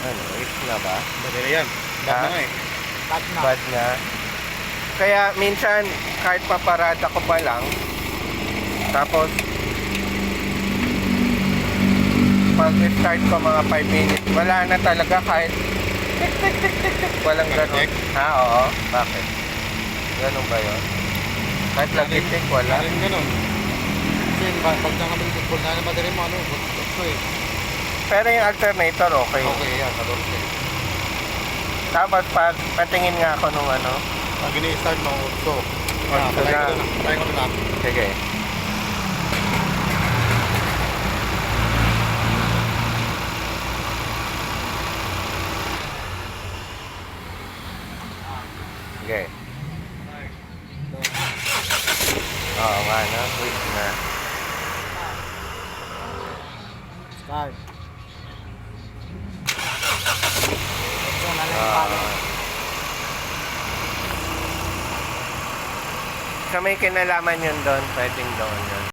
Ano, is na ba? Madali yan. Bad na nga eh. Bad na. Bad na. Kaya minsan, kahit paparada ko pa lang, tapos, pag start ko mga 5 minutes, wala na talaga kahit walang ganun. Ha, oo. Bakit? Ganun ba yun? Kahit lagitik, wala. Rin ganun. Kasi pag nakabalik na madali mo, ano, gusto eh. Pero yung alternator, okay. Okay yan, kadorte. Tapos pag patingin nga ako nung ano, Pag ini-start mo, so. Otso Patay na. ko na. Patay ko na. sige. Sige. Oo nga na, quick na. Start. So, nalang Sa may kinalaman yun doon, pwedeng doon yun.